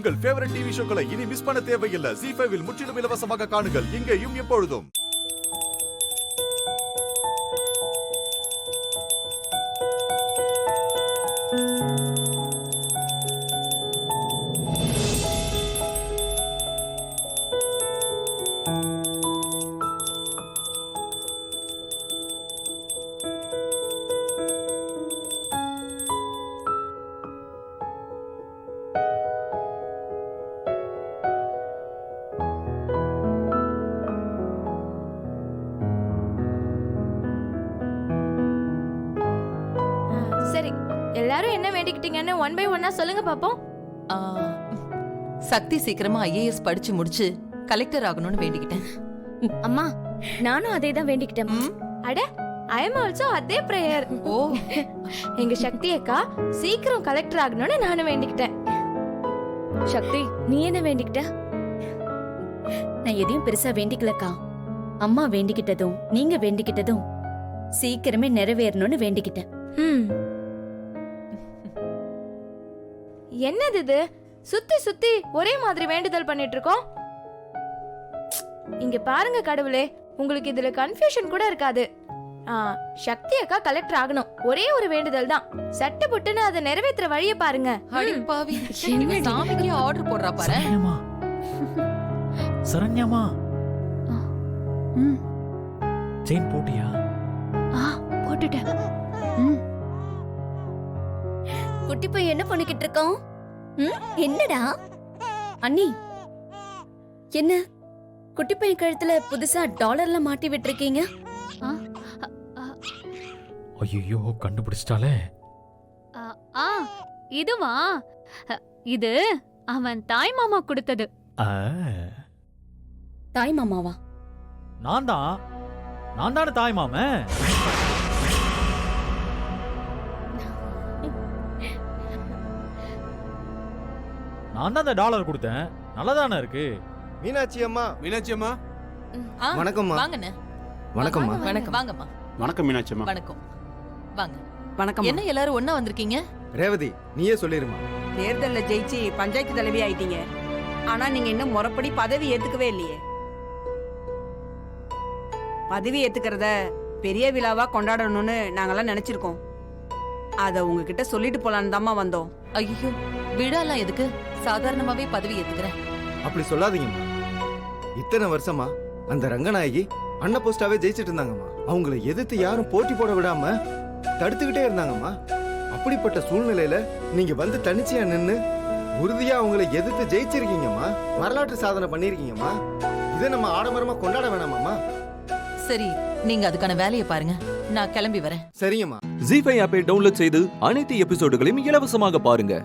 உங்கள் favourite TV ஷோக்களை இனி miss பண்ண தேவையில்லை. ZEE5 இல் முற்றிலும் இலவசமாக காணுங்கள், இங்கேயும் எப்பொழுதும். சரி, எல்லாரும் என்ன வேண்டிக்கிட்டீங்கன்னு ஒன் பை ஒன்னா சொல்லுங்க பாப்போம். சக்தி சீக்கிரமா IAS படிச்சு முடிச்சு கலெக்டர் ஆகணும்னு வேண்டிக்கிட்டேன். அம்மா, நானும் அதே தான் வேண்டிக்கிட்டேன். அட, ஐ அம் ஆல்சோ அதே பிரேயர். ஓ, எங்க சக்தி அக்கா சீக்கிரம் கலெக்டர் ஆகணும்னு நானும் வேண்டிக்கிட்டேன். சக்தி, நீ என்ன வேண்டிக்கிட்ட? நான் எதையும் பெருசா வேண்டிக்கலக்கா. அம்மா வேண்டிக்கிட்டதும் நீங்க வேண்டிக்கிட்டதும் சீக்கிரமே நிறைவேறணும்னு வேண்டிக்கிட்டேன். என்னது இது? சுத்தி சுத்தி ஒரே மாதிரி வேண்டுதல் பண்ணிட்டு இருக்கோம். இங்க பாருங்க கடவுளே, உங்களுக்கு இதுல கன்ஃபியூஷன் கூட இருக்காது. சக்தி அக்கா கலெக்டர் ஆகணும், ஒரே ஒரு வேண்டுதல் தான். சட்ட புட்டுன்னு அதை நிறைவேற்ற வழிய பாருங்க. அடி பாவி, இவன் சாமிக்கு ஆர்டர் போடுறா பாரு. சரண்யாமா, செயின் போட்டியா? போட்டுட்டேன். குட்டி போய் என்ன பண்ணிக்கிட்டு இருக்கோம்? என்னடா அண்ணி, என்ன குட்டி பையன் கழுத்துல புதுசா டாலர்ல மாட்டி விட்டுருக்கீங்க? ஐயோ, கண்டுபிடிச்சிட்டாலே. இதுவா? இது அவன் தாய் மாமா கொடுத்தது. தாய் மாமாவா? நான் தானே தாய் மாமன். நான் தான் அந்த டாலர் கொடுத்தேன். நல்லதானே இருக்கு. மீனாட்சி அம்மா, வணக்கம்மா. வாங்கண்ணே. வணக்கம்மா. வணக்கம். வாங்கம்மா. வணக்கம் மீனாட்சி அம்மா. வணக்கம். வாங்க. வணக்கம். என்ன எல்லாரும் ஒண்ணா வந்திருக்கீங்க? ரேவதி, நீயே சொல்லிருமா. தேர்தல்ல ஜெயிச்சு பஞ்சாயத்து தலைவி ஆயிட்டீங்க. ஆனா நீங்க இன்னும் முறைப்படி பதவி ஏத்துக்கவே இல்லையே. பதவி ஏத்துக்கிறத பெரிய விழாவா கொண்டாடணும்னு நாங்கெல்லாம் நினைச்சிருக்கோம். அத உங்ககிட்ட சொல்லிட்டு போலான்னு தாம்மா வந்தோம். ஐயோ, விழாலாம் எதுக்கு? சாதாரணமாவே பதவி ஏத்துக்கிறேன். அப்படி சொல்லாதீங்கம்மா. இத்தனை வருஷமா அந்த ரங்கநாயகி அண்ண போஸ்டாவே ஜெயிச்சிட்டு இருந்தாங்கம்மா. அவங்கள எதிர்த்து யாரும் போட்டி போட விடாம தடுத்துக்கிட்டே இருந்தாங்கம்மா. அப்படிப்பட்ட சூழ்நிலையில நீங்க வந்து தனிச்சையா நின்னு உறுதியா அவங்கள எதிர்த்து ஜெயிச்சிருக்கீங்கம்மா. வரலாற்று சாதனை பண்ணிருக்கீங்கம்மா. இதை நம்ம ஆடம்பரமா கொண்டாட வேணாமாம்மா? சரி, நீங்க அதுக்கான வேலையை பாருங்க. நான் கிளம்பி வரேன். சரிங்கம்மா. ZEE5 ஆப்பை டவுன்லோட் செய்து அனைத்து எபிசோடுகளையும் இலவசமாக பாருங்க.